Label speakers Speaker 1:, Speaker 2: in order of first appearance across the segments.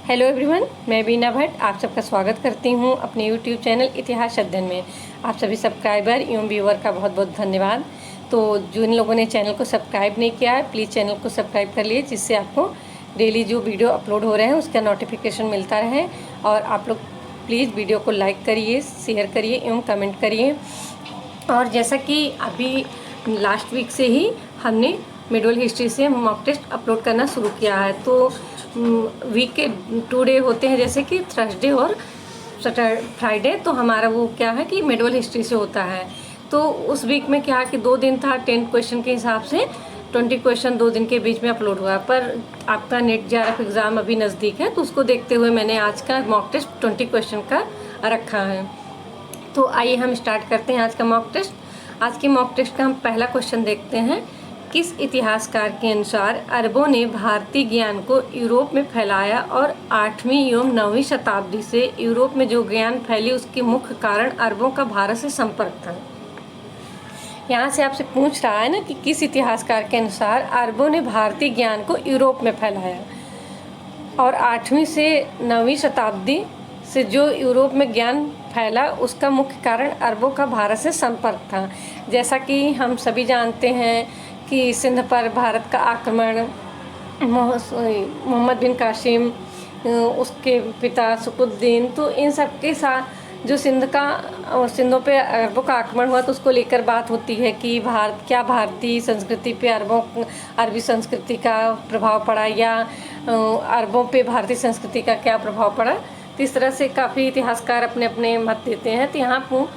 Speaker 1: Hello everyone, मैं बीना भट्ट आप सबका स्वागत करती हूं अपने यूट्यूब चैनल इतिहास अध्ययन में। आप सभी सब्सक्राइबर एवं व्यूअर का बहुत बहुत धन्यवाद। तो जिन लोगों ने चैनल को सब्सक्राइब नहीं किया है, प्लीज़ चैनल को सब्सक्राइब कर लिए, जिससे आपको डेली जो वीडियो अपलोड हो रहे हैं उसका नोटिफिकेशन मिलता रहे। और आप लोग प्लीज़ वीडियो को लाइक करिए, शेयर करिए एवं कमेंट करिए। और जैसा कि अभी लास्ट वीक से ही हमने मिडल हिस्ट्री से मॉक टेस्ट अपलोड करना शुरू किया है। तो वीक के 2 डे होते हैं, जैसे कि थर्सडे और फ्राइडे। तो हमारा वो क्या है कि मिडल हिस्ट्री से होता है। तो उस वीक में क्या है कि 2 दिन था, 10 क्वेश्चन के हिसाब से 20 क्वेश्चन 2 दिन के बीच में अपलोड हुआ। पर आपका नेट जेआरएफ एग्ज़ाम अभी नज़दीक है, तो उसको देखते हुए मैंने आज का मॉक टेस्ट 20 क्वेश्चन का रखा है। तो आइए हम स्टार्ट करते हैं आज का मॉक टेस्ट। आज के मॉक टेस्ट का हम पहला क्वेश्चन देखते हैं। किस इतिहासकार के अनुसार अरबों ने भारतीय ज्ञान को यूरोप में फैलाया और 8वीं एवं 9वीं शताब्दी से यूरोप में जो ज्ञान फैली उसके मुख्य कारण अरबों का भारत से संपर्क था। यहाँ से आपसे पूछ रहा है ना कि किस इतिहासकार के अनुसार अरबों ने भारतीय ज्ञान को यूरोप में फैलाया और 8वीं से 9वीं शताब्दी से जो यूरोप में ज्ञान फैला उसका मुख्य कारण अरबों का भारत से संपर्क था। जैसा कि हम सभी जानते हैं कि सिंध पर भारत का आक्रमण, मोहम्मद बिन कासिम, उसके पिता सुकुद्दीन, तो इन सब के साथ जो सिंधों पे अरबों का आक्रमण हुआ तो उसको लेकर बात होती है कि भारतीय संस्कृति पे अरबी संस्कृति का प्रभाव पड़ा या अरबों पे भारतीय संस्कृति का क्या प्रभाव पड़ा। तो इस तरह से काफ़ी इतिहासकार अपने अपने मत देते हैं। तो यहाँ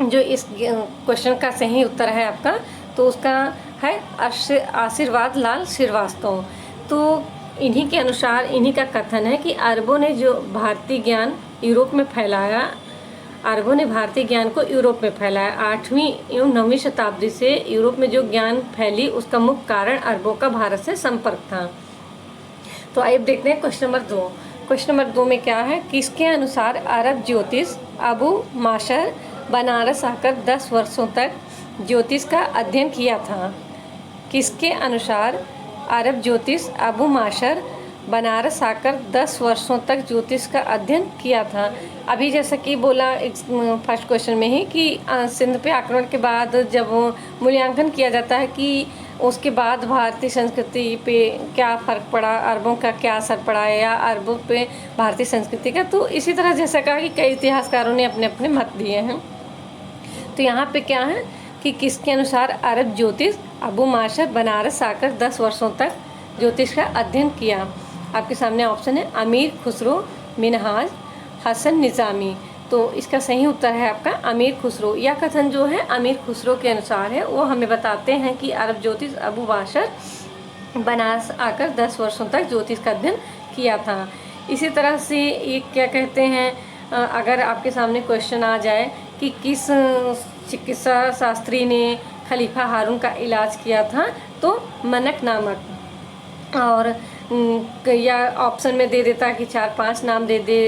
Speaker 1: जो इस क्वेश्चन का सही उत्तर है आपका, तो उसका है आशीर्वाद लाल श्रीवास्तव। तो इन्हीं के अनुसार, इन्हीं का कथन है कि अरबों ने जो भारतीय ज्ञान यूरोप में फैलाया, अरबों ने भारतीय ज्ञान को यूरोप में फैलाया। 8वीं एवं 9वीं शताब्दी से यूरोप में जो ज्ञान फैली उसका मुख्य कारण अरबों का भारत से संपर्क था। तो आइए देखते हैं क्वेश्चन नंबर 2। क्वेश्चन नंबर 2 में क्या है, किसके अनुसार अरब ज्योतिष अबू माशर बनारस आकर 10 वर्षों तक ज्योतिष का अध्ययन किया था। किसके अनुसार अरब ज्योतिष अबू माशर बनारस आकर 10 वर्षों तक ज्योतिष का अध्ययन किया था। अभी जैसा कि बोला फर्स्ट क्वेश्चन में ही कि सिंध पे आक्रमण के बाद जब मूल्यांकन किया जाता है कि उसके बाद भारतीय संस्कृति पे क्या फ़र्क पड़ा, अरबों का क्या असर पड़ा या अरबों पे भारतीय संस्कृति का, तो इसी तरह जैसा कहा कि कई इतिहासकारों ने अपने अपने मत दिए हैं। तो यहाँ पे क्या है कि किसके अनुसार अरब ज्योतिष अबू माशर बनारस आकर 10 वर्षों तक ज्योतिष का अध्ययन किया। आपके सामने ऑप्शन है अमीर खुसरो, मिनहाज, हसन निज़ामी। तो इसका सही उत्तर है आपका अमीर खुसरो। यह कथन जो है अमीर खुसरो के अनुसार है। वो हमें बताते हैं कि अरब ज्योतिष अबू माशर बनारस आकर 10 वर्षों तक ज्योतिष का अध्ययन किया था। इसी तरह से ये क्या कहते हैं, अगर आपके सामने क्वेश्चन आ जाए कि किस चिकित्सा शास्त्री ने खलीफा हारून का इलाज किया था, तो मनक नामक। और या ऑप्शन में दे देता कि 4-5 नाम दे दे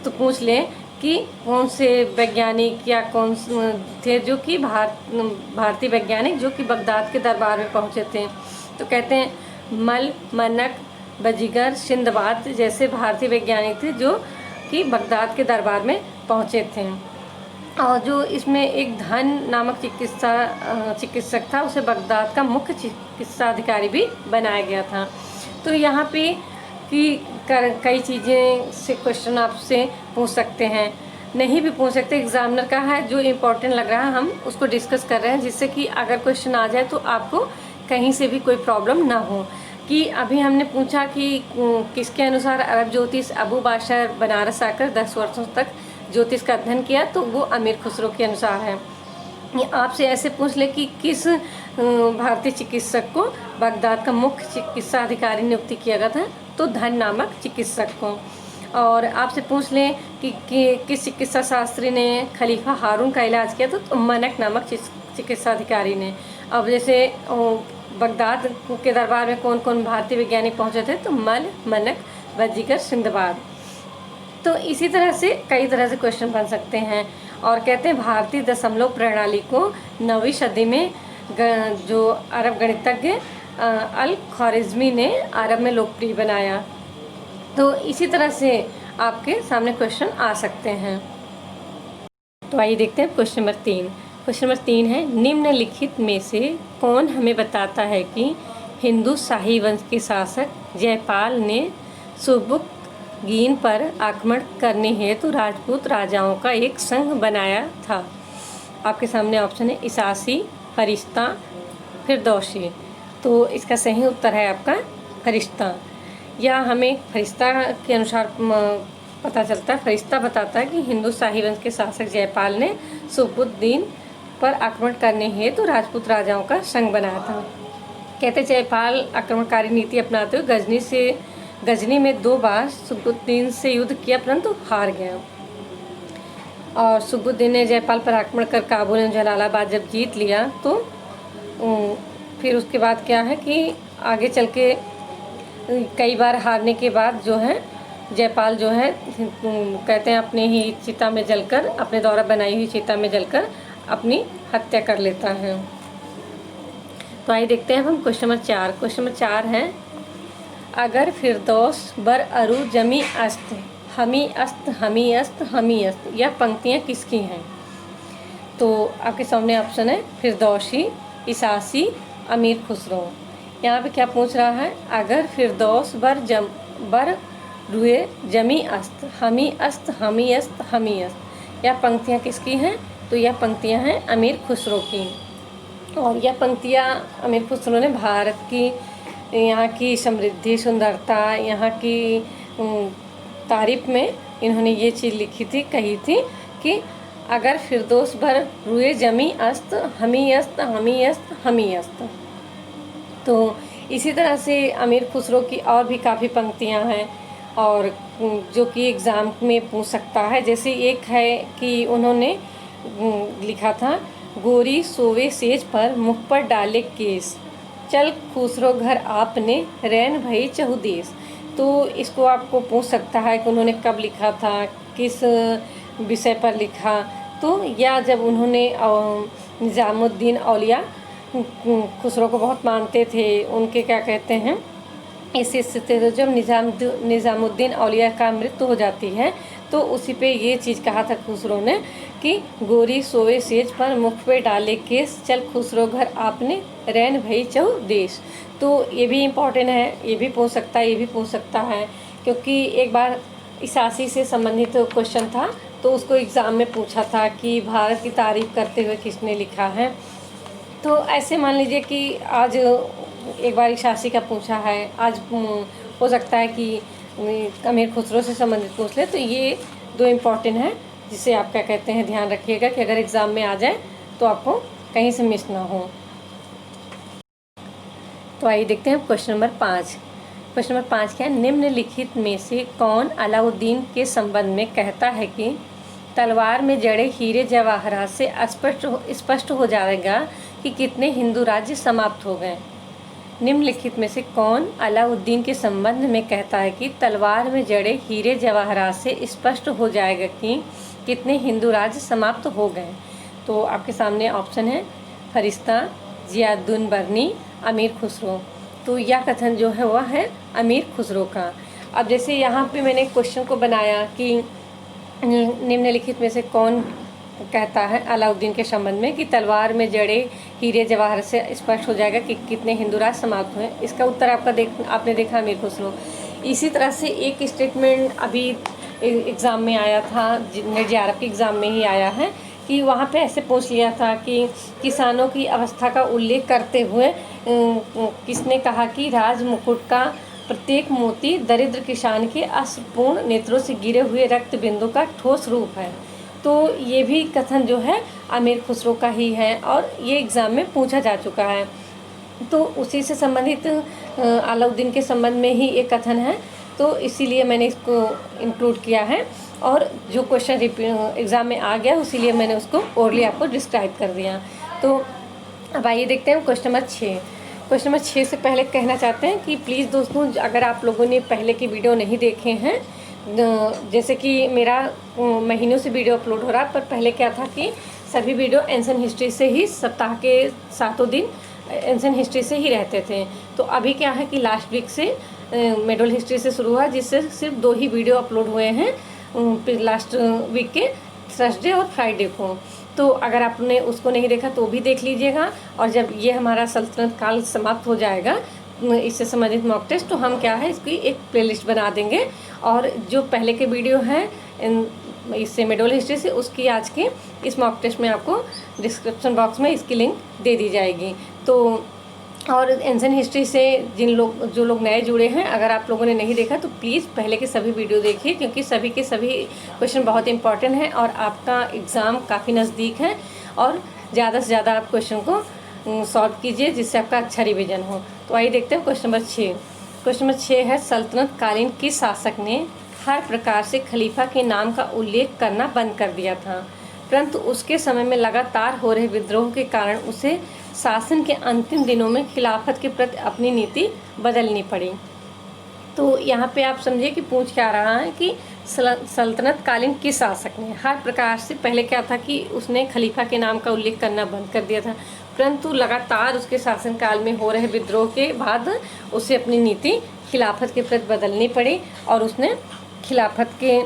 Speaker 1: तो पूछ लें कि कौन से वैज्ञानिक या कौन थे जो कि भारतीय वैज्ञानिक जो कि बगदाद के दरबार में पहुंचे थे। तो कहते हैं मल, मनक, बजीगर, सिंदबाद जैसे भारतीय वैज्ञानिक थे जो कि बगदाद के दरबार में पहुंचे थे। और जो इसमें एक धन नामक चिकित्सक था, उसे बगदाद का मुख्य चिकित्सा अधिकारी भी बनाया गया था। तो यहाँ पे कि कई चीज़ें से क्वेश्चन आपसे पूछ सकते हैं, नहीं भी पूछ सकते। एग्जामिनर का है जो इम्पोर्टेंट लग रहा है हम उसको डिस्कस कर रहे हैं, जिससे कि अगर क्वेश्चन आ जाए तो आपको कहीं से भी कोई प्रॉब्लम ना हो। कि अभी हमने पूछा कि किसके अनुसार अरब ज्योतिष अबू माशर बनारस आकर 10 वर्षों तक ज्योतिष का अध्ययन किया, तो वो अमीर खुसरो के अनुसार है। आपसे ऐसे पूछ ले कि किस भारतीय चिकित्सक को बगदाद का मुख्य चिकित्सा अधिकारी नियुक्ति किया गया था, तो धन नामक चिकित्सक को। और आपसे पूछ लें कि किस चिकित्सा शास्त्री ने खलीफा हारून का इलाज किया था, तो मनक नामक चिकित्सा अधिकारी ने। अब जैसे बगदाद के दरबार में कौन कौन भारतीय वैज्ञानिक पहुँचे थे, तो मल, मनक, बजीगर, सिंदबाद। तो इसी तरह से कई तरह से क्वेश्चन बन सकते हैं। और कहते हैं भारतीय दशमलव प्रणाली को 9वीं सदी में जो अरब गणितज्ञ अल ख्वारिज़मी ने अरब में लोकप्रिय बनाया। तो इसी तरह से आपके सामने क्वेश्चन आ सकते हैं। तो आइए देखते हैं क्वेश्चन नंबर 3। क्वेश्चन नंबर 3 है, निम्नलिखित में से कौन हमें बताता है कि हिंदू शाही वंश के शासक जयपाल ने सुबुकगीन पर आक्रमण करने हेतु राजपूत राजाओं का एक संघ बनाया था। आपके सामने ऑप्शन है इसासी, फरिश्ता, फिरदौसी। तो इसका सही उत्तर है आपका फरिश्ता। या हमें फरिश्ता के अनुसार पता चलता है, फरिश्ता बताता है कि हिंदू शाही वंश के शासक जयपाल ने सुबुकद्दीन पर आक्रमण करने हेतु राजपूत राजाओं का संघ बनाया था। कहते जयपाल आक्रमणकारी नीति अपनाते हुए गजनी में 2 बार सुबुकद्दीन से युद्ध किया परंतु हार गया। और सुबुकद्दीन ने जयपाल पर आक्रमण कर काबुल और जलालाबाद जब जीत लिया तो फिर उसके बाद क्या है कि आगे चल के कई बार हारने के बाद जो है जयपाल जो है कहते हैं अपने ही चिता में जलकर, अपने द्वारा बनाई हुई चिता में जलकर अपनी हत्या कर लेता है। तो आइए देखते हैं हम क्वेश्चन नंबर 4। क्वेश्चन नंबर 4 है, अगर फिरदौस बर अरु जमी अस्त हमी अस्त हमी अस्त हमी अस्त, यह पंक्तियाँ किसकी हैं? तो आपके सामने ऑप्शन है फिरदौसी, इसासी, अमीर खुसरो। यहाँ पे क्या पूछ रहा है, अगर फिरदौस बर रुए जमी अस्त हमी अस्त हमी अस्त हमी अस्त, यह पंक्तियाँ किसकी हैं? तो यह पंक्तियाँ हैं अमीर खुसरो की। और यह पंक्तियाँ अमीर खुसरो ने भारत की यहाँ की समृद्धि, सुंदरता, यहाँ की तारीफ में इन्होंने ये चीज़ लिखी थी, कही थी कि अगर फिरदौस बर रुए जमी अस्त हमी अस्त हमी अस्त हमी अस्त। तो इसी तरह से अमीर खुसरो की और भी काफ़ी पंक्तियाँ हैं और जो कि एग्ज़ाम में पूछ सकता है। जैसे एक है कि उन्होंने लिखा था, गोरी सोवे सेज पर मुख पर डाले केस, चल खुसरो घर आपने रैन भई चहुदेश। तो इसको आपको पूछ सकता है कि उन्होंने कब लिखा था, किस विषय पर लिखा। तो या जब उन्होंने निज़ामुद्दीन औलिया खुसरो को बहुत मानते थे, उनके क्या कहते हैं इस स्थिति तो जब निज़ामुद्दीन औलिया का मृत्यु हो जाती है तो उसी पे ये चीज़ कहा था खुसरो ने कि गोरी सोए सेज पर मुख पे डाले केस, चल खुसरो घर आपने रैन भई चहुदेश। तो ये भी इम्पोर्टेंट है, ये भी पूछ सकता है, ये भी पूछ सकता है, क्योंकि एक बार इसासी से संबंधित क्वेश्चन था तो उसको एग्ज़ाम में पूछा था कि भारत की तारीफ करते हुए किसने लिखा है। तो ऐसे मान लीजिए कि आज एक बार इसासी का पूछा है, आज हो सकता है कि अमीर खुसरो से संबंधित पूछ ले। तो ये 2 इम्पॉर्टेंट है जिसे आप क्या कहते हैं ध्यान रखिएगा कि अगर एग्ज़ाम में आ जाए तो आपको कहीं से मिस ना हो। तो आइए देखते हैं क्वेश्चन नंबर 5। क्वेश्चन नंबर 5 क्या है, निम्नलिखित में से कौन अलाउद्दीन के संबंध में कहता है कि तलवार में जड़े हीरे जवाहरात से स्पष्ट हो जाएगा कि कितने हिंदू राज्य समाप्त हो गए? निम्नलिखित में से कौन अलाउद्दीन के संबंध में कहता है कि तलवार में जड़े हीरे जवाहरात से स्पष्ट हो जाएगा कि कितने हिंदू राज्य समाप्त हो गए? तो आपके सामने ऑप्शन है फरिश्ता, जियाउद्दीन बरनी, अमीर खुसरो। तो यह कथन जो है वह है अमीर खुसरो का। अब जैसे यहाँ पे मैंने क्वेश्चन को बनाया कि निम्नलिखित में से कौन कहता है अलाउद्दीन के संबंध में कि तलवार में जड़े हीरे जवाहर से स्पष्ट हो जाएगा कि कितने हिंदू राज्य समाप्त हुए। इसका उत्तर आपने देखा अमीर खुसरो। इसी तरह से एक स्टेटमेंट अभी एग्ज़ाम में आया था, JRF के एग्ज़ाम में ही आया है कि वहाँ पे ऐसे पूछ लिया था कि किसानों की अवस्था का उल्लेख करते हुए किसने कहा कि राज मुकुट का प्रत्येक मोती दरिद्र किसान के अश्रुपूर्ण नेत्रों से गिरे हुए रक्त बिंदु का ठोस रूप है। तो ये भी कथन जो है अमीर खुसरो का ही है और ये एग्ज़ाम में पूछा जा चुका है। तो उसी से संबंधित अलाउद्दीन के संबंध में ही एक कथन है, तो इसीलिए मैंने इसको इंक्लूड किया है। और जो क्वेश्चन एग्ज़ाम में आ गया इसीलिए मैंने उसको ओरली आपको डिस्क्राइब कर दिया। तो अब आइए देखते हैं क्वेश्चन नंबर 6। क्वेश्चन नंबर 6 से पहले कहना चाहते हैं कि प्लीज़ दोस्तों, अगर आप लोगों ने पहले की वीडियो नहीं देखे हैं, जैसे कि मेरा महीनों से वीडियो अपलोड हो रहा है, पर पहले क्या था कि सभी वीडियो एंशिएंट हिस्ट्री से ही सप्ताह के 7 दिन एंशिएंट हिस्ट्री से ही रहते थे। तो अभी क्या है कि लास्ट वीक से मेडल हिस्ट्री से शुरू हुआ, जिससे सिर्फ 2 ही वीडियो अपलोड हुए हैं लास्ट वीक के थर्सडे और फ्राइडे को। तो अगर आपने उसको नहीं देखा तो भी देख लीजिएगा। और जब ये हमारा सल्तनत काल समाप्त हो जाएगा इससे संबंधित मॉक टेस्ट, तो हम क्या है इसकी एक प्लेलिस्ट बना देंगे। और जो पहले के वीडियो हैं इससे मेडल हिस्ट्री से, उसकी आज के इस मॉक टेस्ट में आपको डिस्क्रिप्शन बॉक्स में इसकी लिंक दे दी जाएगी। तो और एंशिएंट हिस्ट्री से जो लोग नए जुड़े हैं, अगर आप लोगों ने नहीं देखा तो प्लीज़ पहले के सभी वीडियो देखिए, क्योंकि सभी के सभी क्वेश्चन बहुत इंपॉर्टेंट हैं और आपका एग्ज़ाम काफ़ी नज़दीक है। और ज़्यादा से ज़्यादा आप क्वेश्चन को सॉल्व कीजिए, जिससे आपका अच्छा रिवीजन हो। तो आइए देखते हैं क्वेश्चन नंबर 6। क्वेश्चन नंबर 6 है, सल्तनत कालीन किस शासक ने हर प्रकार से खलीफा के नाम का उल्लेख करना बंद कर दिया था, परंतु उसके समय में लगातार हो रहे विद्रोह के कारण उसे शासन के अंतिम दिनों में खिलाफत के प्रति अपनी नीति बदलनी पड़ी। तो यहाँ पे आप समझिए कि पूछ क्या रहा है कि सल्तनत कालीन किस शासक ने हर प्रकार से, पहले क्या था कि उसने खलीफा के नाम का उल्लेख करना बंद कर दिया था, परंतु लगातार उसके शासनकाल में हो रहे विद्रोह के बाद उसे अपनी नीति खिलाफत के प्रति बदलनी पड़ी। और उसने खिलाफत के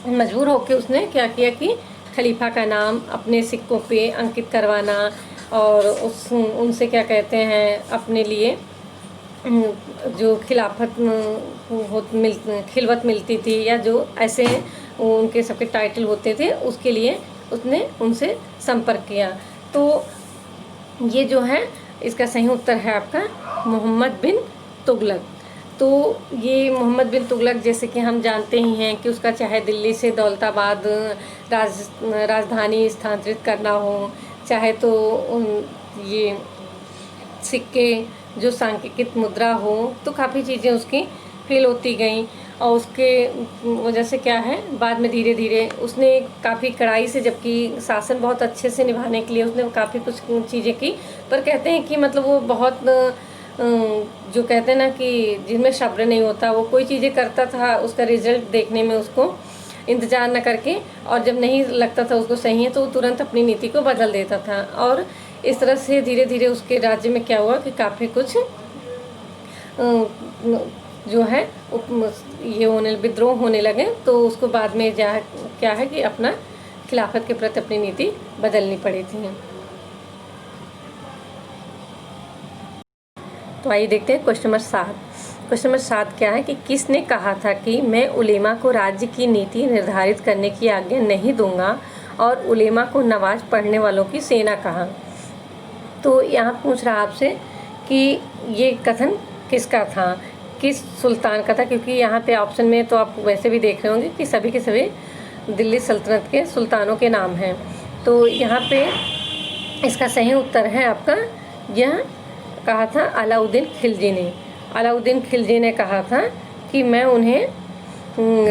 Speaker 1: मजबूर होकर उसने क्या किया कि खलीफा का नाम अपने सिक्कों पे अंकित करवाना, और उनसे क्या कहते हैं अपने लिए जो खिलाफत खिलवत मिलती थी, या जो ऐसे उनके सबके टाइटल होते थे, उसके लिए उसने उनसे संपर्क किया। तो ये जो है इसका सही उत्तर है आपका मोहम्मद बिन तुगलक। तो ये मोहम्मद बिन तुगलक, जैसे कि हम जानते ही हैं कि उसका चाहे दिल्ली से दौलताबाद राजधानी स्थानांतरित करना हो, चाहे तो ये सिक्के जो सांकेतिक मुद्रा हो, तो काफ़ी चीज़ें उसकी फेल होती गई। और उसके वजह से क्या है, बाद में धीरे धीरे उसने काफ़ी कड़ाई से, जबकि शासन बहुत अच्छे से निभाने के लिए उसने काफ़ी कुछ चीज़ें की, पर कहते हैं कि मतलब वो बहुत जो कहते हैं ना कि जिनमें सब्र नहीं होता, वो कोई चीज़ें करता था उसका रिजल्ट देखने में उसको इंतज़ार न करके, और जब नहीं लगता था उसको सही है तो वो तुरंत अपनी नीति को बदल देता था। और इस तरह से धीरे धीरे उसके राज्य में क्या हुआ कि काफ़ी कुछ जो है ये विद्रोह होने लगे। तो उसको बाद में क्या है कि अपना खिलाफत के प्रति अपनी नीति बदलनी पड़ी थी। तो आइए देखते हैं क्वेश्चन नंबर 7। क्वेश्चन नंबर 7 क्या है कि किसने कहा था कि मैं उलेमा को राज्य की नीति निर्धारित करने की आज्ञा नहीं दूंगा, और उलेमा को नमाज पढ़ने वालों की सेना कहा। तो यहाँ पूछ रहा आपसे कि ये कथन किसका था, किस सुल्तान का था, क्योंकि यहाँ पे ऑप्शन में तो आप वैसे भी देख रहे होंगे कि सभी के सभी दिल्ली सल्तनत के सुल्तानों के नाम हैं। तो यहाँ पे इसका सही उत्तर है आपका, यह कहा था अलाउद्दीन खिलजी ने। अलाउद्दीन खिलजी ने कहा था कि मैं उन्हें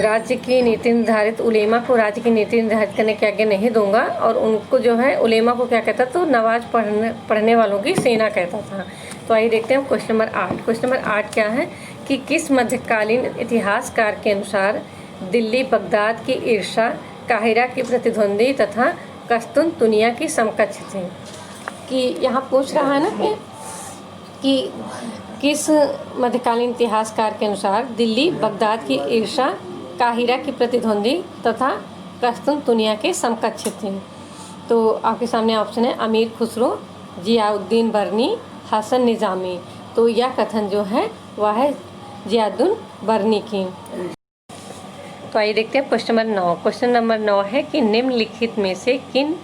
Speaker 1: राज्य की नीति निर्धारित, उलेमा को राज्य की नीति निर्धारित करने की आज्ञा नहीं दूंगा, और उनको जो है उलेमा को क्या कहता, तो नमाज पढ़ने वालों की सेना कहता था। तो आइए देखते हैं क्वेश्चन नंबर 8। क्वेश्चन नंबर 8 क्या है कि किस मध्यकालीन इतिहासकार के अनुसार दिल्ली बगदाद की ईर्षा काहिरा की प्रतिद्वंदी तथा कस्तुनतुनिया की समकक्ष थी। कि यहाँ पूछ रहा है ना कि किस मध्यकालीन इतिहासकार के अनुसार दिल्ली बगदाद की ईर्षा काहिरा की प्रतिद्वंदी तथा कस्तुनतुनिया के समकक्ष थी। तो आपके सामने ऑप्शन है अमीर खुसरो, जियाउद्दीन बर्नी, हसन निज़ामी। तो यह कथन जो है वह है जियाउद्दीन बर्नी की। तो आइए देखते हैं क्वेश्चन नंबर 9। क्वेश्चन नंबर 9 है कि निम्नलिखित में से किन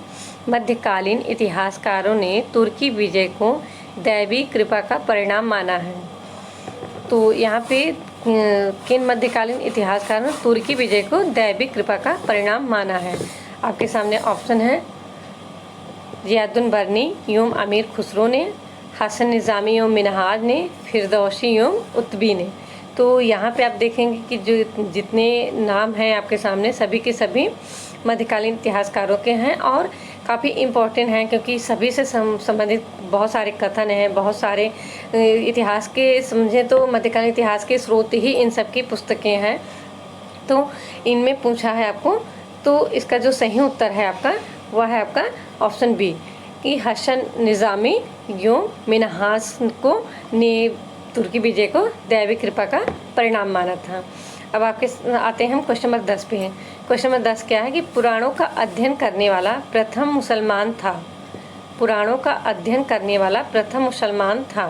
Speaker 1: मध्यकालीन इतिहासकारों ने तुर्की विजय को दैवी कृपा का परिणाम माना है। तो यहाँ पे किन मध्यकालीन इतिहासकारों ने तुर्की विजय को दैवी कृपा का परिणाम माना है। आपके सामने ऑप्शन है जियाउद्दीन बर्नी एवं अमीर खुसरो ने, हसन निज़ामी एवं मिनहाज ने, फिरदौसी एवं उत्बी ने। तो यहाँ पे आप देखेंगे कि जो जितने नाम हैं आपके सामने सभी के सभी मध्यकालीन इतिहासकारों के हैं और काफ़ी इम्पोर्टेंट हैं, क्योंकि सभी से संबंधित बहुत सारे कथन हैं, बहुत सारे इतिहास के समझें तो मध्यकालीन इतिहास के स्रोत ही इन सब की पुस्तकें हैं। तो इनमें पूछा है आपको, तो इसका जो सही उत्तर है आपका वह है आपका ऑप्शन बी कि हसन निज़ामी एवं मिनहाज को तुर्की विजय को दैवी कृपा का परिणाम माना था। अब आपके आते हैं हम क्वेश्चन नंबर 10 पे। क्वेश्चन नंबर 10 क्या है कि पुराणों का अध्ययन करने वाला प्रथम मुसलमान था। पुराणों का अध्ययन करने वाला प्रथम मुसलमान था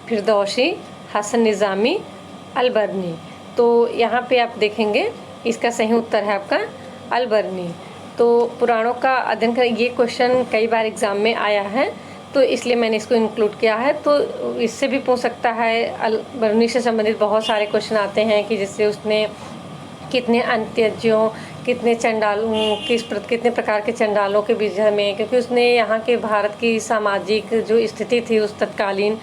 Speaker 1: फिरदौसी, हसन निज़ामी, अलबर्नी। तो यहाँ पे आप देखेंगे इसका सही उत्तर है आपका अलबर्नी। तो पुराणों का अध्ययन कर, ये क्वेश्चन कई बार एग्ज़ाम में आया है तो इसलिए मैंने इसको इंक्लूड किया है। तो इससे भी पूछ सकता है, अलबर्नी से संबंधित बहुत सारे क्वेश्चन आते हैं कि जिससे उसने कितने अंत्यज्यों, कितने चंडालों, कितने प्रकार के चंडालों के बीच में, क्योंकि उसने यहाँ के भारत की सामाजिक जो स्थिति थी उस तत्कालीन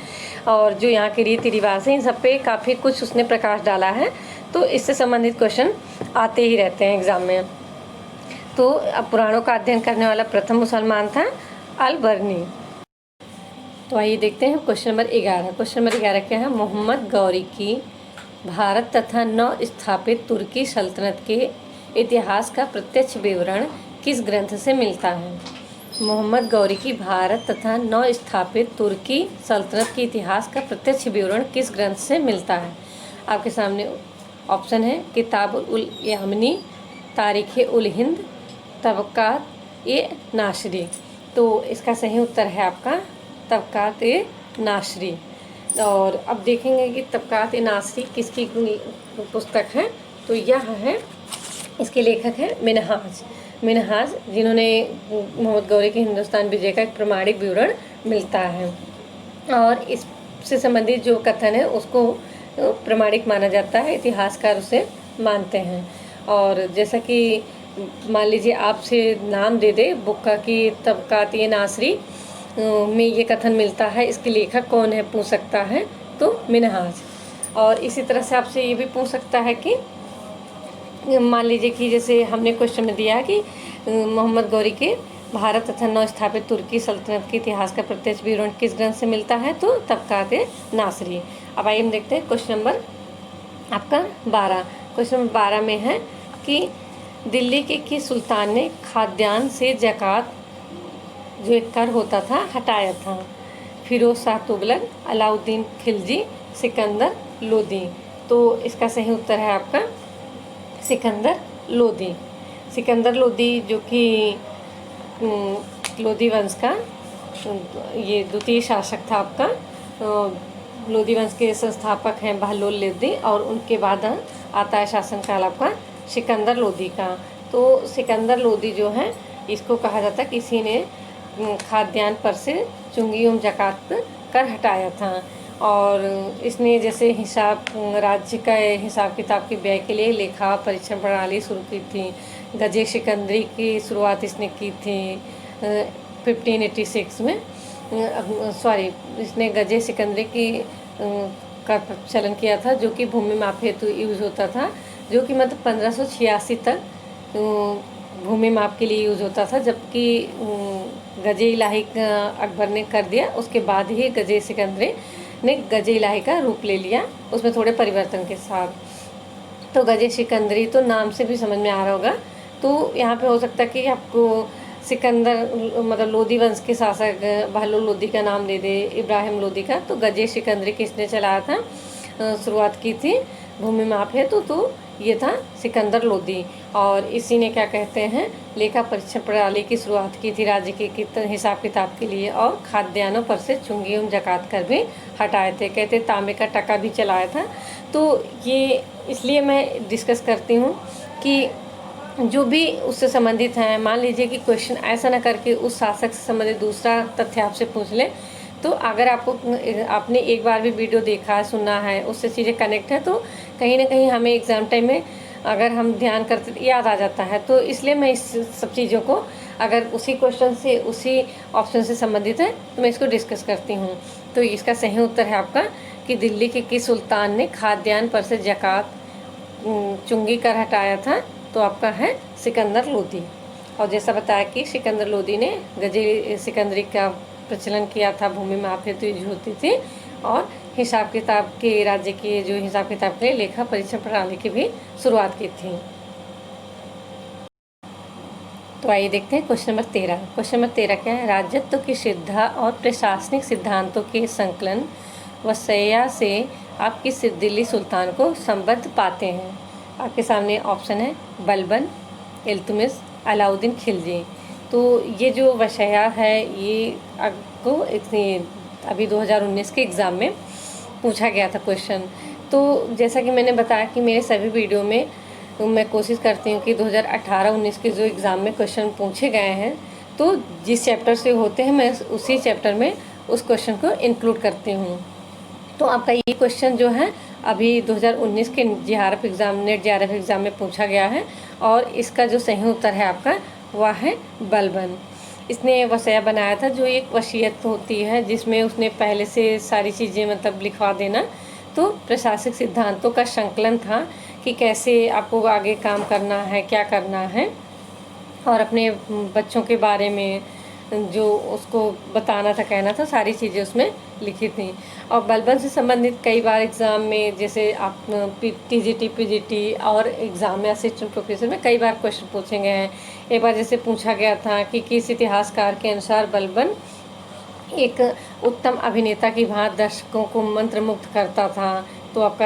Speaker 1: और जो यहाँ के रीति रिवाज हैं, इन सब पे काफ़ी कुछ उसने प्रकाश डाला है। तो इससे संबंधित क्वेश्चन आते ही रहते हैं एग्ज़ाम में। तो अब पुराणों का अध्ययन करने वाला प्रथम मुसलमान था अलबर्नी। तो आइए देखते हैं क्वेश्चन नंबर 11। क्वेश्चन नंबर 11 क्या है? मोहम्मद गौरी की भारत तथा नव स्थापित तुर्की सल्तनत के इतिहास का प्रत्यक्ष विवरण किस ग्रंथ से मिलता है? मोहम्मद गौरी की भारत तथा नव स्थापित तुर्की सल्तनत के इतिहास का प्रत्यक्ष विवरण किस ग्रंथ से मिलता है? आपके सामने ऑप्शन है किताब उल यामनी, तारीख़ उल हिंद, तबक़ात ए नासरी। तो इसका सही उत्तर है आपका तबक़ात ए नासरी। और अब देखेंगे कि तबक़ात ए नासरी किसकी पुस्तक है। तो यह है, इसके लेखक हैं मिनहाज, जिन्होंने मोहम्मद गौरी के हिंदुस्तान विजय का एक प्रमाणिक विवरण मिलता है और इससे संबंधित जो कथन है उसको प्रमाणिक माना जाता है, इतिहासकार उसे मानते हैं। और जैसा कि मान लीजिए आपसे नाम दे दे बुक का कि तबक़ात ए नासरी में ये कथन मिलता है, इसके लेखक कौन है पूछ सकता है तो मिनहाज। और इसी तरह से आपसे ये भी पूछ सकता है कि मान लीजिए कि जैसे हमने क्वेश्चन में दिया है कि मोहम्मद गौरी के भारत तथा नव स्थापित तुर्की सल्तनत के इतिहास का प्रत्यक्ष विवरण किस ग्रंथ से मिलता है? तो तबक़ात ए नासरी। अब आइए हम देखते हैं क्वेश्चन नंबर आपका 12। क्वेश्चन नंबर 12 में है कि दिल्ली के किस सुल्तान ने खाद्यान्न से ज़कात जो एक कर होता था हटाया था? फिरोज शाह तुगलक, अलाउद्दीन खिलजी, सिकंदर लोदी। तो इसका सही उत्तर है आपका सिकंदर लोदी। सिकंदर लोदी जो कि लोदी वंश का ये द्वितीय शासक था आपका। लोदी वंश के संस्थापक हैं बहलोल लोदी और उनके बाद आता है शासनकाल आपका सिकंदर लोदी का। तो सिकंदर लोदी जो है इसको कहा जाता है कि इसी ने खाद्यान्न पर से चुंगी एवं ज़कात कर हटाया था। और इसने जैसे राज्य का हिसाब किताब के व्यय के लिए लेखा परीक्षण प्रणाली शुरू की थी। गजे सिकंदरी की शुरुआत इसने की थी 1586 में। इसने गजे सिकंदरी की का प्रचलन किया था जो कि भूमि माप हेतु यूज़ होता था, जो कि मतलब 1586 तक भूमि माप के लिए यूज़ होता था। जबकि गजे इलाही अकबर ने कर दिया, उसके बाद ही गजे सिकंदरी ने गजे इलाही का रूप ले लिया, उसमें थोड़े परिवर्तन के साथ। तो गजे सिकंदरी तो नाम से भी समझ में आ रहा होगा। तो यहाँ पे हो सकता है कि आपको सिकंदर मतलब लोदी वंश के शासक बहलोल लोदी का नाम दे दे, इब्राहिम लोदी का। तो गजे सिकंदरी किसने चलाया था, शुरुआत की थी भूमि माप है तो ये था सिकंदर लोदी। और इसी ने क्या कहते हैं लेखा परीक्षण प्रणाली की शुरुआत की थी राज्य के हिसाब किताब के लिए, और खाद्यान्नों पर से चुंगी एवं ज़कात कर भी हटाए थे। कहते तांबे का टका भी चलाया था। तो ये इसलिए मैं डिस्कस करती हूँ कि जो भी उससे संबंधित हैं, मान लीजिए कि क्वेश्चन ऐसा ना करके उस शासक से संबंधित दूसरा तथ्य आपसे पूछ ले, तो अगर आपने एक बार भी वीडियो देखा है, सुना है, उससे चीज़ें कनेक्ट है, तो कहीं ना कहीं हमें एग्ज़ाम टाइम में अगर हम ध्यान करते तो याद आ जाता है। तो इसलिए मैं इस सब चीज़ों को अगर उसी क्वेश्चन से उसी ऑप्शन से संबंधित है तो मैं इसको डिस्कस करती हूँ। तो इसका सही उत्तर है आपका कि दिल्ली के किस सुल्तान ने खाद्यान्न पर से ज़कात चुंगी कर हटाया था? तो आपका है सिकंदर लोदी। और जैसा बताया कि सिकंदर लोदी ने गजे सिकंदरी का प्रचलन किया था, भूमि माप हेतु यूज होती थी, और हिसाब किताब के राज्य के जो हिसाब किताब के लेखा परीक्षण प्रणाली की भी शुरुआत की थी। तो आइए देखते हैं क्वेश्चन नंबर 13। क्वेश्चन नंबर 13 क्या है? राजत्व की सिद्धा और प्रशासनिक सिद्धांतों के संकलन वसैया से आप किस दिल्ली सुल्तान को संबद्ध पाते हैं? आपके सामने ऑप्शन है बलबन, इल्तुतमिश, अलाउद्दीन खिलजी। तो ये जो वसैया है ये आपको अभी 2019 के एग्ज़ाम में पूछा गया था क्वेश्चन। तो जैसा कि मैंने बताया कि मेरे सभी वीडियो में मैं कोशिश करती हूँ कि 2018-19 के जो एग्ज़ाम में क्वेश्चन पूछे गए हैं तो जिस चैप्टर से होते हैं मैं उसी चैप्टर में उस क्वेश्चन को इंक्लूड करती हूँ। तो आपका ये क्वेश्चन जो है अभी 2019 के JRF exam, net JRF exam में पूछा गया है और इसका जो सही उत्तर है आपका वह है बलबन। इसने वसीयत बनाया था, जो एक वसीयत होती है जिसमें उसने पहले से सारी चीज़ें मतलब लिखवा देना। तो प्रशासनिक सिद्धांतों का संकलन था कि कैसे आपको आगे काम करना है, क्या करना है, और अपने बच्चों के बारे में जो उसको बताना था, कहना था, सारी चीज़ें उसमें लिखी थी। और बलबन से संबंधित कई बार एग्ज़ाम में, जैसे आप टीजीटी, पीजीटी और एग्ज़ाम में असिस्टेंट प्रोफेसर में कई बार क्वेश्चन पूछे गए हैं। एक बार जैसे पूछा गया था कि किस इतिहासकार के अनुसार बलबन एक उत्तम अभिनेता की भांति दर्शकों को मंत्रमुग्ध करता था। तो आपका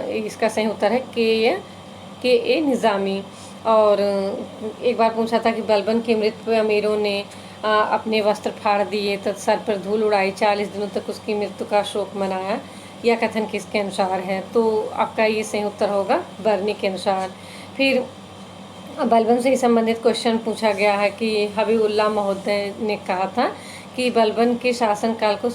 Speaker 1: इसका सही उत्तर है के ए निज़ामी। और एक बार पूछा था कि बलबन की मृत्यु पर अमीरों ने अपने वस्त्र फाड़ दिए तथा सर पर धूल उड़ाई, 40 दिनों तक उसकी मृत्यु का शोक मनाया। यह कथन किसके अनुसार है? तो आपका ये सही उत्तर होगा बर्नी के अनुसार। फिर बलबन से संबंधित क्वेश्चन पूछा गया है कि हबीबुल्लाह महोदय ने कहा था कि बलबन के शासनकाल को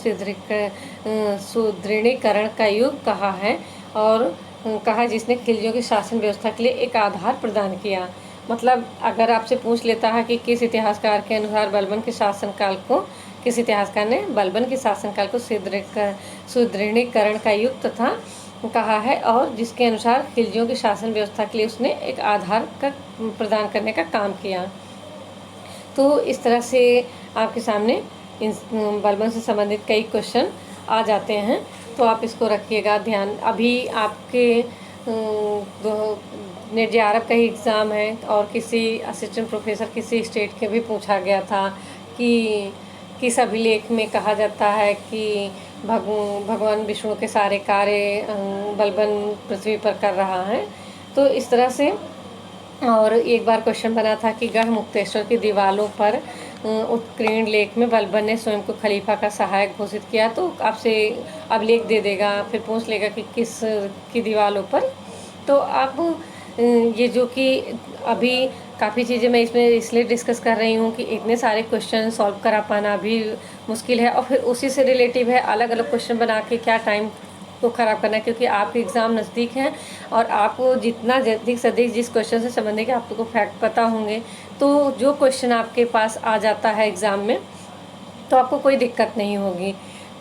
Speaker 1: सुदृढ़ीकरण का युग कहा है, और कहा जिसने खिलजियों की शासन व्यवस्था के लिए एक आधार प्रदान किया। मतलब अगर आपसे पूछ लेता है कि किस इतिहासकार के अनुसार बलबन के शासनकाल को, किस इतिहासकार ने बलबन के शासनकाल को सुदृढ़ीकरण का युग तथा कहा है, और जिसके अनुसार खिलजियों की शासन व्यवस्था के लिए उसने एक आधार का प्रदान करने का काम किया। तो इस तरह से आपके सामने बलबन से संबंधित कई क्वेश्चन आ जाते हैं, तो आप इसको रखिएगा ध्यान। अभी आपके नेट जेआरएफ का ही एग्ज़ाम है और किसी असिस्टेंट प्रोफेसर किसी स्टेट के भी पूछा गया था कि किस अभिलेख में कहा जाता है कि भगवान विष्णु के सारे कार्य बलबन पृथ्वी पर कर रहा है। तो इस तरह से। और एक बार क्वेश्चन बना था कि गढ़ मुक्तेश्वर की दीवारों पर उत्कीर्ण लेख में बलबन ने स्वयं को खलीफा का सहायक घोषित किया। तो आपसे अभिलेख दे देगा, फिर पूछ लेगा कि किस की दीवारों पर। तो आप ये जो कि अभी काफ़ी चीज़ें मैं इसमें इसलिए डिस्कस कर रही हूँ कि इतने सारे क्वेश्चन सॉल्व करा पाना भी मुश्किल है, और फिर उसी से रिलेटिव है अलग अलग क्वेश्चन बना के क्या टाइम को ख़राब करना है, क्योंकि आपके एग्ज़ाम नज़दीक हैं और आपको जितना अधिक से अधिक जिस क्वेश्चन से संबंधित आपको फैक्ट पता होंगे, तो जो क्वेश्चन आपके पास आ जाता है एग्ज़ाम में तो आपको कोई दिक्कत नहीं होगी।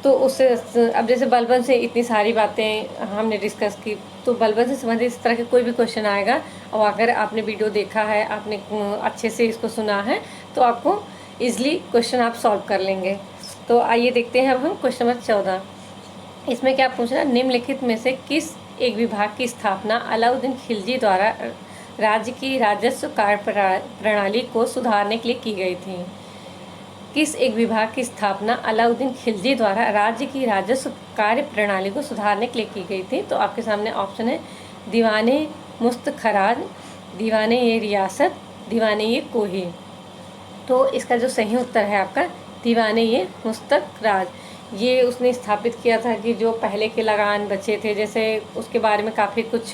Speaker 1: तो उससे अब जैसे बलबन से इतनी सारी बातें हमने डिस्कस की, तो बलबन से संबंधित इस तरह के कोई भी क्वेश्चन आएगा और अगर आपने वीडियो देखा है, आपने अच्छे से इसको सुना है, तो आपको ईज़िली क्वेश्चन आप सॉल्व कर लेंगे। तो आइए देखते हैं अब हम क्वेश्चन नंबर 14। इसमें क्या पूछ रहा है? निम्नलिखित में से किस एक विभाग की स्थापना अलाउद्दीन खिलजी द्वारा राज्य की राजस्व कार्य प्रणाली को सुधारने के लिए की गई थी? किस एक विभाग की स्थापना अलाउद्दीन खिलजी द्वारा राज्य की राजस्व कार्य प्रणाली को सुधारने के लिए की गई थी? तो आपके सामने ऑप्शन है दीवाने मुस्तखराज, दीवाने ये रियासत, दीवाने ये कोही। तो इसका जो सही उत्तर है आपका दीवाने ये मुस्तखराज। ये उसने स्थापित किया था कि जो पहले के लगान बचे थे, जैसे उसके बारे में काफ़ी कुछ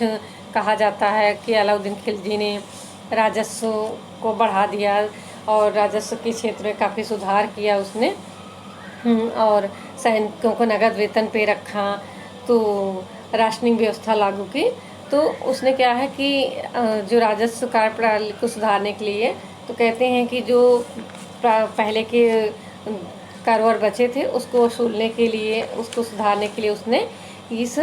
Speaker 1: कहा जाता है कि अलाउद्दीन खिलजी ने राजस्व को बढ़ा दिया और राजस्व के क्षेत्र में काफ़ी सुधार किया उसने, और सैनिकों को नगद वेतन पे रखा, तो राशनिंग व्यवस्था लागू की। तो उसने क्या है कि जो राजस्व कार्य प्रणाली को सुधारने के लिए, तो कहते हैं कि जो पहले के कारोबार बचे थे उसको वसूलने के लिए, उसको सुधारने के लिए उसने इस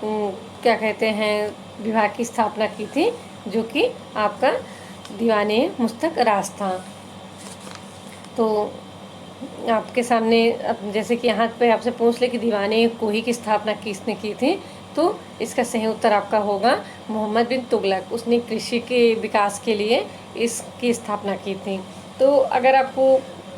Speaker 1: क्या कहते हैं विभाग की स्थापना की थी, जो कि आपका दीवाने मुस्तखराज था। तो आपके सामने जैसे कि यहाँ पे आपसे पूछ ले कि दीवाने कोही की स्थापना किसने की थी, तो इसका सही उत्तर आपका होगा मोहम्मद बिन तुगलक। उसने कृषि के विकास के लिए इसकी स्थापना की थी। तो अगर आपको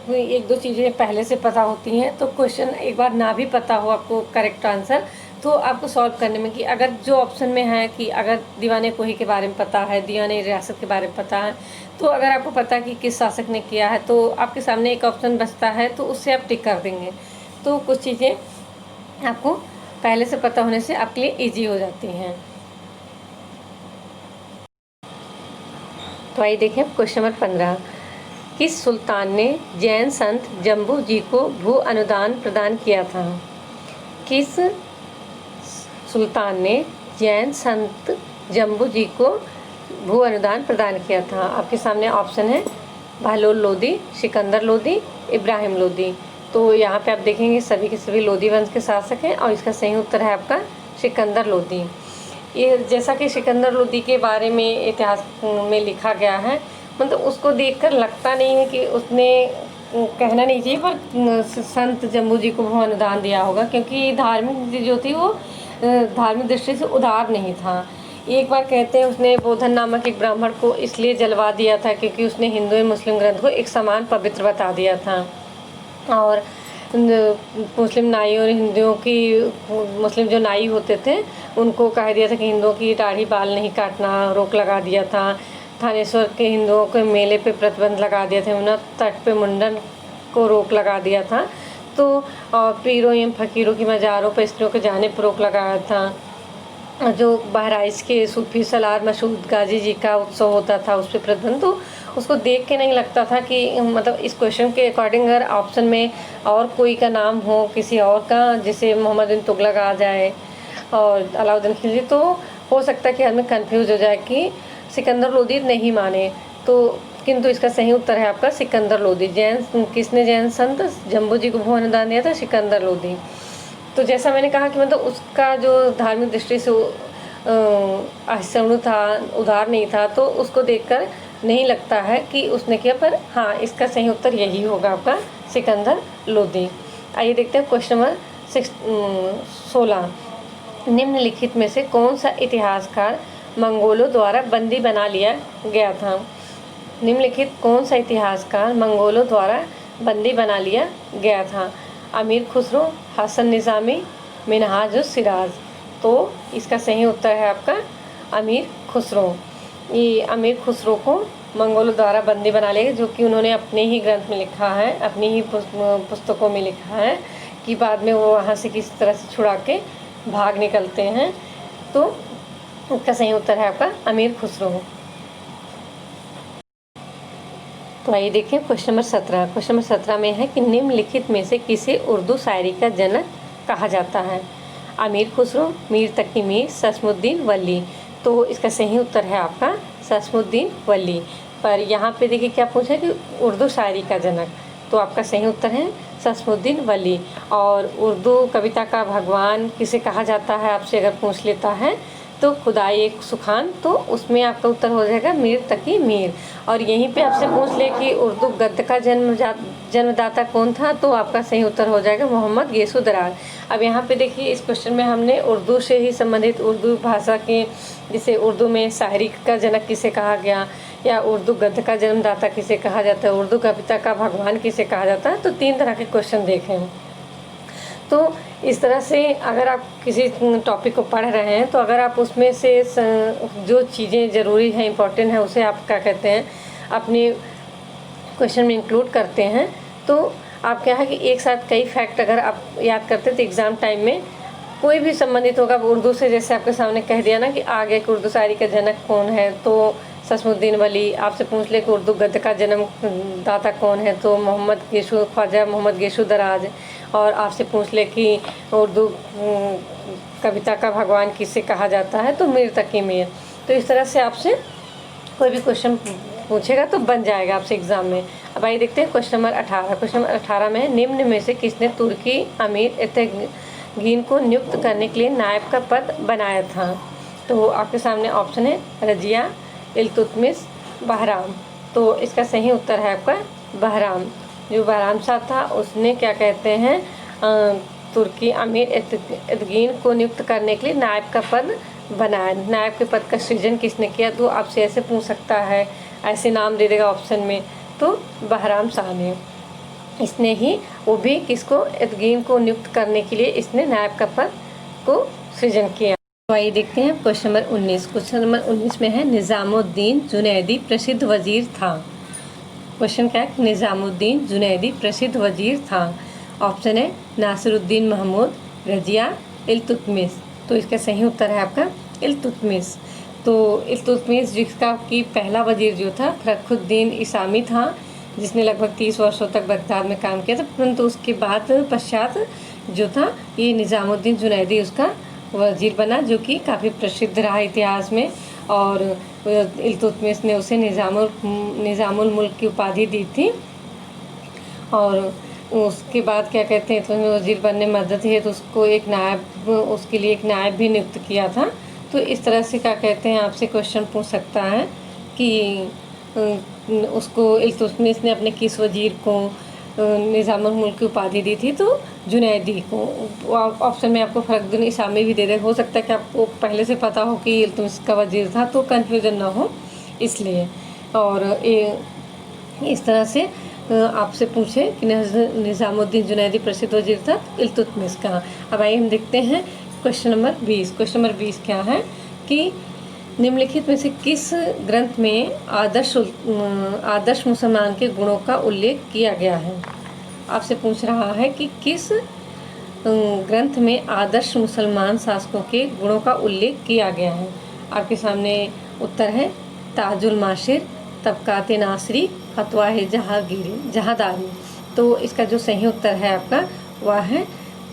Speaker 1: एक दो चीज़ें पहले से पता होती हैं तो क्वेश्चन एक बार ना भी पता हो आपको करेक्ट आंसर, तो आपको सॉल्व करने में कि अगर जो ऑप्शन में है कि अगर दीवाने कोही के बारे में पता है, दीवाने रियासत के बारे में पता है, तो अगर आपको पता है कि किस शासक ने किया है तो आपके सामने एक ऑप्शन बचता है तो उससे आप टिक कर देंगे। तो कुछ चीज़ें आपको पहले से पता होने से आपके लिए ईजी हो जाती हैं। तो आइए देखें क्वेश्चन नंबर 15। किस सुल्तान ने जैन संत जम्बू जी को भू अनुदान प्रदान किया था? किस सुल्तान ने जैन संत जम्बू जी को भू अनुदान प्रदान किया था? आपके सामने ऑप्शन है बहलोल लोदी, सिकंदर लोदी, इब्राहिम लोदी। तो यहाँ पे आप देखेंगे सभी के सभी लोदी वंश के शासक हैं और इसका सही उत्तर है आपका सिकंदर लोदी। ये जैसा कि सिकंदर लोदी के बारे में इतिहास में लिखा गया है, मतलब उसको देखकर लगता नहीं है कि उसने, कहना नहीं चाहिए पर संत जम्बू जी को वो अनुदान दिया होगा, क्योंकि धार्मिक जो थी वो धार्मिक दृष्टि से उदार नहीं था। एक बार कहते हैं उसने बोधन नामक एक ब्राह्मण को इसलिए जलवा दिया था क्योंकि उसने हिंदू एवं मुस्लिम ग्रंथ को एक समान पवित्र बता दिया था। और मुस्लिम नाई और हिंदुओं की, मुस्लिम जो नाई होते थे उनको कह दिया था कि हिंदुओं की दाढ़ी बाल नहीं काटना, रोक लगा दिया था। थानेश्वर के हिंदुओं के मेले पे प्रतिबंध लगा दिया था, उन्हें तट पे मुंडन को रोक लगा दिया था। तो पीरों एवं फकीरों की मज़ारों पर स्त्रियों के जाने पर रोक लगाया था। जो बहराइच के सूफी सलार मसूद गाजी जी का उत्सव होता था उस पर प्रतिबंध। तो उसको देख के नहीं लगता था कि, मतलब इस क्वेश्चन के अकॉर्डिंग अगर ऑप्शन में और कोई का नाम हो किसी और का, जैसे मोहम्मद बिन तुगलक आ जाए और अलाउद्दीन खिलजी, तो हो सकता है कि आदमी कंफ्यूज हो जाए कि सिकंदर लोदी नहीं माने। तो किंतु इसका सही उत्तर है आपका सिकंदर लोदी। जैन किसने जैन संत जम्बू जी को भू अनुदान दिया था? सिकंदर लोदी। तो जैसा मैंने कहा कि मतलब उसका जो धार्मिक दृष्टि से असहिष्णु था, उदार नहीं था, तो उसको देखकर नहीं लगता है कि उसने किया, पर हाँ इसका सही उत्तर यही होगा आपका सिकंदर लोदी। आइए देखते हैं क्वेश्चन नंबर 16। निम्नलिखित में से कौन सा इतिहासकार मंगोलों द्वारा बंदी बना लिया गया था? निम्नलिखित कौन सा इतिहासकार मंगोलों द्वारा बंदी बना लिया गया था? अमीर खुसरो, हसन निज़ामी, मिनहाजुस सिराज। तो इसका सही उत्तर है आपका अमीर खुसरो। ये अमीर खुसरो को मंगोलों द्वारा बंदी बना लिया, जो कि उन्होंने अपने ही ग्रंथ में लिखा है, अपनी ही पुस्तकों में लिखा है कि बाद में वो वहाँ से किस तरह से छुड़ा के भाग निकलते हैं। तो इसका सही उत्तर है आपका अमीर खुसरो। तो आइए देखिए क्वेश्चन नंबर 17। क्वेश्चन नंबर 17 में है कि निम्नलिखित में से किसे उर्दू शायरी का जनक कहा जाता है? अमीर खुसरो, मीर तकी मीर, ससमुद्दीन वली। तो इसका सही उत्तर है आपका ससमुद्दीन वली। पर यहाँ पे देखिए क्या पूछा है कि उर्दू शायरी का जनक, तो आपका सही उत्तर है ससमुद्दीन वली। और उर्दू कविता का भगवान किसे कहा जाता है आपसे अगर पूछ लेता है तो खुदाई एक सुखान, तो उसमें आपका उत्तर हो जाएगा मीर तकी मीर। और यहीं पे आपसे पूछ ले कि उर्दू गद्य का जन्मदाता कौन था, तो आपका सही उत्तर हो जाएगा मोहम्मद गेसु दराज। अब यहाँ पे देखिए इस क्वेश्चन में हमने उर्दू से ही संबंधित, उर्दू भाषा के, जैसे उर्दू में शायरी का जनक किसे कहा गया, या उर्दू गद्य का जन्मदाता किसे कहा जाता है, उर्दू कविता का भगवान किसे कहा जाता है। तो 3 तरह के क्वेश्चन देखें। तो इस तरह से अगर आप किसी टॉपिक को पढ़ रहे हैं तो अगर आप उसमें से जो चीज़ें ज़रूरी हैं, इम्पोर्टेंट है, उसे आप क्या कहते हैं अपने क्वेश्चन में इंक्लूड करते हैं, तो आप क्या है कि एक साथ कई फैक्ट अगर आप याद करते हैं तो एग्ज़ाम टाइम में कोई भी संबंधित होगा। उर्दू से जैसे आपके सामने कह दिया ना कि आगे कि उर्दू शायरी का जनक कौन है, तो ससमुद्दीन वली। आपसे पूछ ले कि उर्दू गद्य का जन्मदाता कौन है, तो मोहम्मद गेशु, ख्वाजा मोहम्मद गेशु दराज। और आपसे पूछ ले कि उर्दू कविता का भगवान किसे कहा जाता है, तो मीर तकी मीर। तो इस तरह से आपसे कोई भी क्वेश्चन पूछेगा तो बन जाएगा आपसे एग्ज़ाम में। अब आइए देखते हैं क्वेश्चन नंबर 18। क्वेश्चन नंबर 18 में है निम्न में से किसने तुर्की अमीर एर्तुगरुल को नियुक्त करने के लिए नायब का पद बनाया था? तो आपके सामने ऑप्शन है रजिया, इल्तुतमिश, बहराम। तो इसका सही उत्तर है आपका बहराम। जो बहराम शाह था उसने क्या कहते हैं तुर्की अमीर एर्तुगरुल को नियुक्त करने के लिए नायब का पद बनाया। नायब के पद का सृजन किसने किया? तो आपसे ऐसे पूछ सकता है, ऐसे नाम दे देगा ऑप्शन में, तो बहराम शाह ने। इसने ही वो भी किसको, एतगीन को नियुक्त करने के लिए इसने नायब का पद को सृजन किया। तो आइए देखते हैं क्वेश्चन नंबर 19। क्वेश्चन नंबर 19 में है निज़ामुद्दीन जुनैदी प्रसिद्ध वजीर था। क्वेश्चन क्या है, निज़ामुद्दीन जुनैदी प्रसिद्ध वजीर था। ऑप्शन है नासिरुद्दीन महमूद, रजिया, इल्तुतमिश। तो इसका सही उत्तर है आपका इल्तुतमिश। तो इल्तुतमिश जिसका कि पहला वजीर जो था फखरुद्दीन इसामी था, जिसने लगभग 30 वर्षों तक बगदाद में काम किया था, परंतु उसके बाद पश्चात जो था ये निज़ामुद्दीन जुनैदी उसका वजीर बना, जो कि काफ़ी प्रसिद्ध रहा इतिहास में। और इल्तुतमिश ने उसे निज़ामुल मुल्क की उपाधि दी थी। और उसके बाद क्या कहते हैं, तो वजीर बनने में मदद है तो उसको एक नायब, उसके लिए एक नायब भी नियुक्त किया था। तो इस तरह से क्या कहते हैं आपसे क्वेश्चन पूछ सकता है कि उसको इल्तुतमिश ने अपने किस वजीर को निज़ामुल मुल्क की उपाधि दी थी, तो जुनैदी को। ऑप्शन में आपको फखरुद्दीन इसामी भी दे दे, हो सकता है कि आपको पहले से पता हो कि इल्तुतमिश का वजीर था तो कन्फ्यूज़न ना हो इसलिए। और इस तरह से आपसे पूछे कि निज़ामुद्दीन जुनैदी प्रसिद्ध वजीर था इल्तुतमिश का। अब आइए हम देखते हैं क्वेश्चन नंबर 20। क्वेश्चन नंबर 20 क्या है कि निम्नलिखित में से किस ग्रंथ में आदर्श मुसलमान के गुणों का उल्लेख किया गया है। आपसे पूछ रहा है कि किस ग्रंथ में आदर्श मुसलमान शासकों के गुणों का उल्लेख किया गया है। आपके सामने उत्तर है ताजुल माशिर, तबकात नासरी, फतवा जहादारी। तो इसका जो सही उत्तर है आपका वह है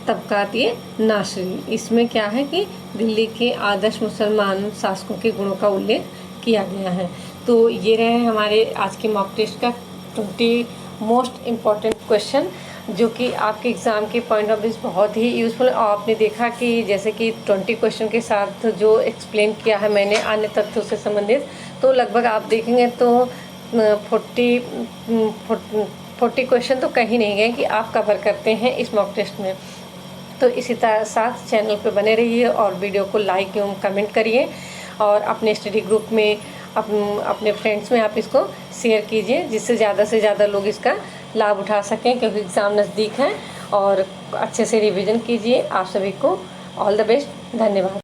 Speaker 1: तबकात नासरी। इसमें क्या है कि दिल्ली के आदर्श मुसलमान शासकों के गुणों का उल्लेख किया गया है। तो ये रहे हमारे आज के मॉक टेस्ट का 20 मोस्ट इम्पॉर्टेंट क्वेश्चन, जो कि आपके एग्ज़ाम के पॉइंट ऑफ व्यू बहुत ही यूज़फुल। और आपने देखा कि जैसे कि 20 क्वेश्चन के साथ जो एक्सप्लेन किया है मैंने अन्य तथ्यों से संबंधित, तो लगभग आप देखेंगे तो 40 क्वेश्चन तो कहीं नहीं गए कि आप कवर करते हैं इस मॉक टेस्ट में। तो इसी तरह साथ चैनल पे बने रहिए और वीडियो को लाइक एवं कमेंट करिए और अपने स्टडी ग्रुप में अपने फ्रेंड्स में आप इसको शेयर कीजिए, जिससे ज़्यादा से ज़्यादा लोग इसका लाभ उठा सकें, क्योंकि एग्ज़ाम नज़दीक है। और अच्छे से रिवीजन कीजिए। आप सभी को ऑल द बेस्ट। धन्यवाद।